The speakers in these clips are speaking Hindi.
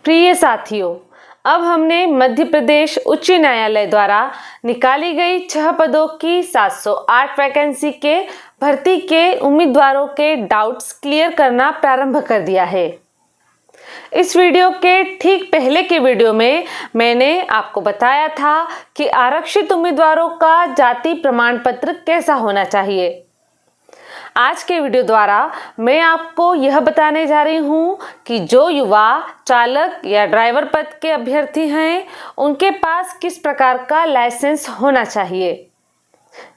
प्रिय साथियों, अब हमने मध्य प्रदेश उच्च न्यायालय द्वारा निकाली गई 6 पदों की 708 वैकेंसी के भर्ती के उम्मीदवारों के डाउट्स क्लियर करना प्रारंभ कर दिया है। इस वीडियो के ठीक पहले के वीडियो में मैंने आपको बताया था कि आरक्षित उम्मीदवारों का जाति प्रमाण पत्र कैसा होना चाहिए। आज के वीडियो द्वारा मैं आपको यह बताने जा रही हूँ कि जो युवा चालक या ड्राइवर पद के अभ्यर्थी हैं, उनके पास किस प्रकार का लाइसेंस होना चाहिए।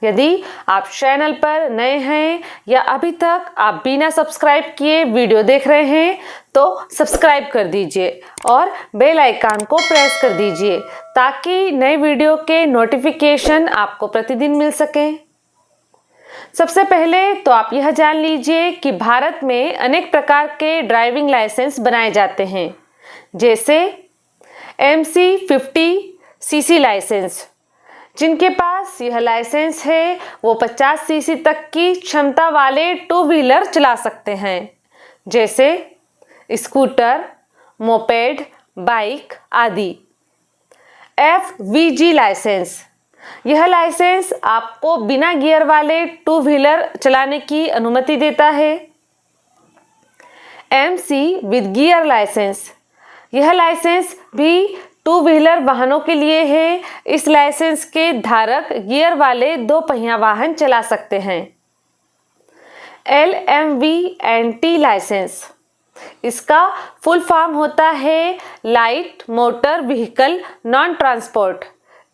यदि आप चैनल पर नए हैं या अभी तक आप बिना सब्सक्राइब किए वीडियो देख रहे हैं तो सब्सक्राइब कर दीजिए और बेल आइकन को प्रेस कर दीजिए ताकि नए वीडियो के नोटिफिकेशन आपको प्रतिदिन मिल सकें। सबसे पहले तो आप यह जान लीजिए कि भारत में अनेक प्रकार के ड्राइविंग लाइसेंस बनाए जाते हैं, जैसे MC50 CC लाइसेंस। जिनके पास यह लाइसेंस है वो 50 सीसी तक की क्षमता वाले टू व्हीलर चला सकते हैं, जैसे स्कूटर, मोपेड, बाइक आदि। FVG लाइसेंस, यह लाइसेंस आपको बिना गियर वाले टू व्हीलर चलाने की अनुमति देता है। MC विद गियर लाइसेंस, यह लाइसेंस भी टू व्हीलर वाहनों के लिए है। इस लाइसेंस के धारक गियर वाले 2 पहिया वाहन चला सकते हैं। LMVNT लाइसेंस, इसका फुल फॉर्म होता है light motor vehicle non transport.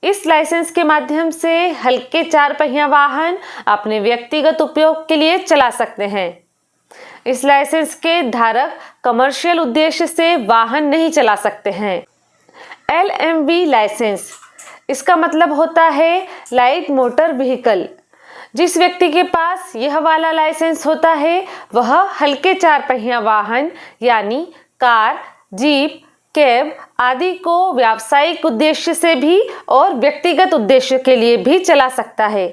इस लाइसेंस के माध्यम से हल्के 4 पहिया वाहन अपने व्यक्तिगत उपयोग के लिए चला सकते हैं। इस लाइसेंस के धारक कमर्शियल उद्देश्य से वाहन नहीं चला सकते हैं। LMV लाइसेंस, इसका मतलब होता है लाइट मोटर व्हीकल। जिस व्यक्ति के पास यह वाला लाइसेंस होता है वह हल्के 4 पहिया वाहन यानी कार, जीप, कैब आदि को व्यावसायिक उद्देश्य से भी और व्यक्तिगत उद्देश्य के लिए भी चला सकता है।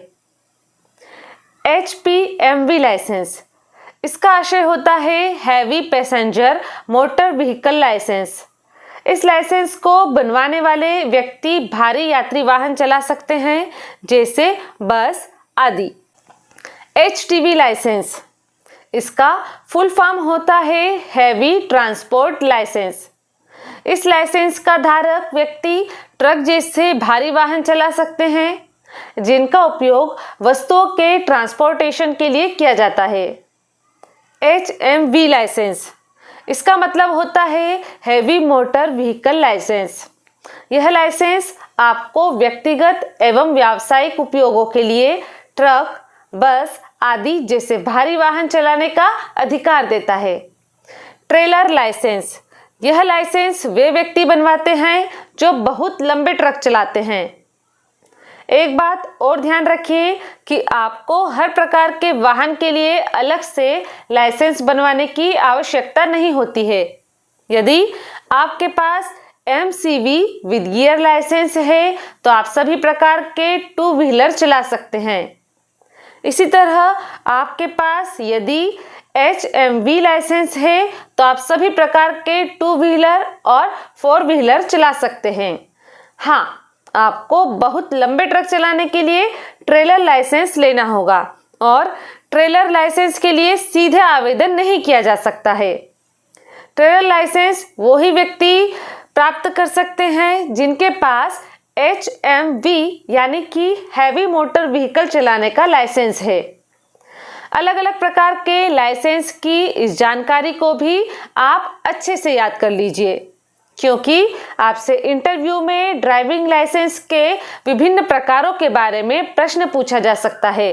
HPMV लाइसेंस, इसका आशय होता है heavy passenger motor vehicle licence. इस लाइसेंस को बनवाने वाले व्यक्ति भारी यात्री वाहन चला सकते हैं, जैसे बस आदि। HTV लाइसेंस, इसका फुल फॉर्म होता है हैवी ट्रांसपोर्ट लाइसेंस। इस लाइसेंस का धारक व्यक्ति ट्रक जैसे भारी वाहन चला सकते हैं, जिनका उपयोग वस्तुओं के ट्रांसपोर्टेशन के लिए किया जाता है। HMV लाइसेंस, इसका मतलब होता है हैवी मोटर व्हीकल लाइसेंस। यह लाइसेंस आपको व्यक्तिगत एवं व्यावसायिक उपयोगों के लिए ट्रक, बस आदि जैसे भारी वाहन चलाने का अधिकार देता है। ट्रेलर लाइसेंस, यह लाइसेंस वे व्यक्ति बनवाते हैं जो बहुत लंबे ट्रक चलाते हैं। एक बात और ध्यान रखिए कि आपको हर प्रकार के वाहन के लिए अलग से लाइसेंस बनवाने की आवश्यकता नहीं होती है। यदि आपके पास MCV विद गियर लाइसेंस है तो आप सभी प्रकार के टू व्हीलर चला सकते हैं। इसी तरह आपके पास यदि HMV लाइसेंस है तो आप सभी प्रकार के टू व्हीलर और 4 व्हीलर चला सकते हैं। हाँ, आपको बहुत लंबे ट्रक चलाने के लिए ट्रेलर लाइसेंस लेना होगा और ट्रेलर लाइसेंस के लिए सीधे आवेदन नहीं किया जा सकता है। ट्रेलर लाइसेंस वो ही व्यक्ति प्राप्त कर सकते हैं जिनके पास HMV यानी कि हैवी मोटर व्हीकल चलाने का लाइसेंस है। अलग अलग प्रकार के लाइसेंस की इस जानकारी को भी आप अच्छे से याद कर लीजिए, क्योंकि आपसे इंटरव्यू में ड्राइविंग लाइसेंस के विभिन्न प्रकारों के बारे में प्रश्न पूछा जा सकता है।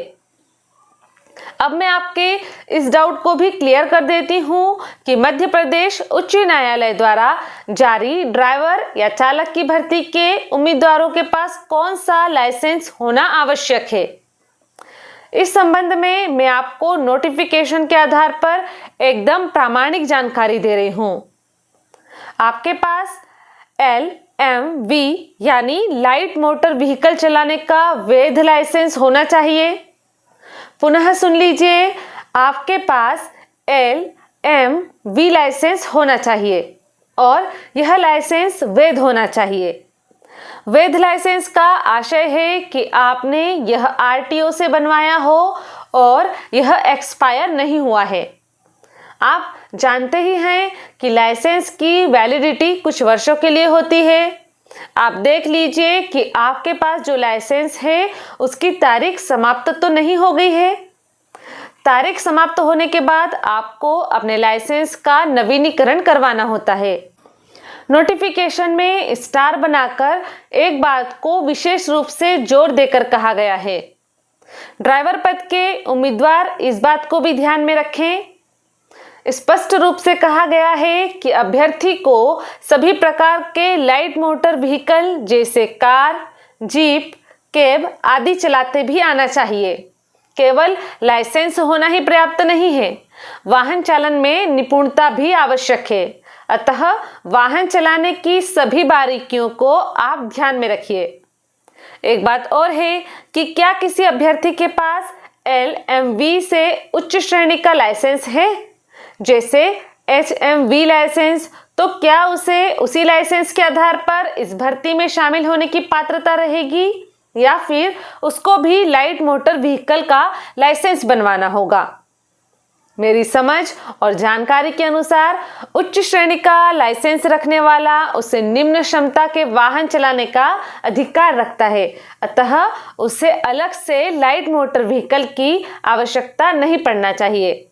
अब मैं आपके इस डाउट को भी क्लियर कर देती हूँ कि मध्य प्रदेश उच्च न्यायालय द्वारा जारी ड्राइवर या चालक की भर्ती के उम्मीदवारों के पास कौन सा लाइसेंस होना आवश्यक है। इस संबंध में मैं आपको नोटिफिकेशन के आधार पर एकदम प्रामाणिक जानकारी दे रही हूँ। आपके पास LMV यानी लाइट मोटर व्हीकल चलाने का वैध लाइसेंस होना चाहिए। पुनः सुन लीजिए, आपके पास LMV लाइसेंस होना चाहिए और यह लाइसेंस वैध होना चाहिए। वैध लाइसेंस का आशय है कि आपने यह आरटीओ से बनवाया हो और यह एक्सपायर नहीं हुआ है। आप जानते ही हैं कि लाइसेंस की वैलिडिटी कुछ वर्षों के लिए होती है। आप देख लीजिए कि आपके पास जो लाइसेंस है उसकी तारीख समाप्त तो नहीं हो गई है। तारीख समाप्त होने के बाद आपको अपने लाइसेंस का नवीनीकरण करवाना होता है। नोटिफिकेशन में स्टार बनाकर एक बात को विशेष रूप से जोर देकर कहा गया है। ड्राइवर पद के उम्मीदवार इस बात को भी ध्यान में रखें। स्पष्ट रूप से कहा गया है कि अभ्यर्थी को सभी प्रकार के लाइट मोटर व्हीकल जैसे कार, जीप, कैब आदि चलाते भी आना चाहिए। केवल लाइसेंस होना ही पर्याप्त नहीं है, वाहन चालन में निपुणता भी आवश्यक है। अतः वाहन चलाने की सभी बारीकियों को आप ध्यान में रखिए। एक बात और है कि क्या किसी अभ्यर्थी के पास LMV से उच्च श्रेणी का लाइसेंस है, जैसे HMV लाइसेंस, तो क्या उसे उसी लाइसेंस के आधार पर इस भर्ती में शामिल होने की पात्रता रहेगी या फिर उसको भी लाइट मोटर व्हीकल का लाइसेंस बनवाना होगा? मेरी समझ और जानकारी के अनुसार उच्च श्रेणी का लाइसेंस रखने वाला उसे निम्न क्षमता के वाहन चलाने का अधिकार रखता है। अतः उसे अलग से लाइट मोटर व्हीकल की आवश्यकता नहीं पड़ना चाहिए।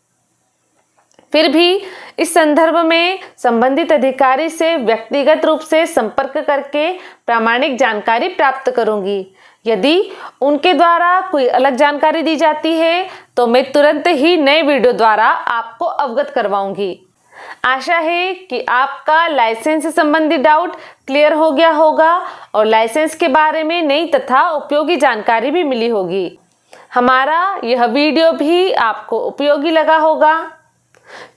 फिर भी इस संदर्भ में संबंधित अधिकारी से व्यक्तिगत रूप से संपर्क करके प्रामाणिक जानकारी प्राप्त करूंगी। यदि उनके द्वारा कोई अलग जानकारी दी जाती है तो मैं तुरंत ही नए वीडियो द्वारा आपको अवगत करवाऊंगी। आशा है कि आपका लाइसेंस से संबंधित डाउट क्लियर हो गया होगा और लाइसेंस के बारे में नई तथा उपयोगी जानकारी भी मिली होगी। हमारा यह वीडियो भी आपको उपयोगी लगा होगा।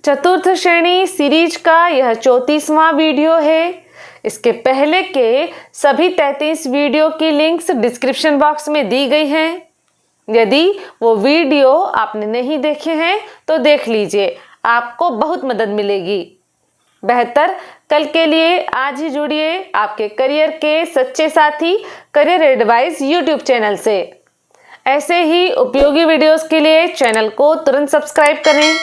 चतुर्थ श्रेणी सीरीज का यह 34वां वीडियो है। इसके पहले के सभी 33 वीडियो की लिंक्स डिस्क्रिप्शन बॉक्स में दी गई हैं। यदि वो वीडियो आपने नहीं देखे हैं तो देख लीजिए, आपको बहुत मदद मिलेगी। बेहतर कल के लिए आज ही जुड़िए आपके करियर के सच्चे साथी करियर एडवाइस यूट्यूब चैनल से। ऐसे ही उपयोगी वीडियोस के लिए चैनल को तुरंत सब्सक्राइब करें,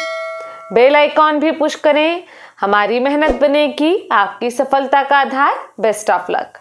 बेल आइकॉन भी पुश करें। हमारी मेहनत बनेगी आपकी सफलता का आधार। Best of luck.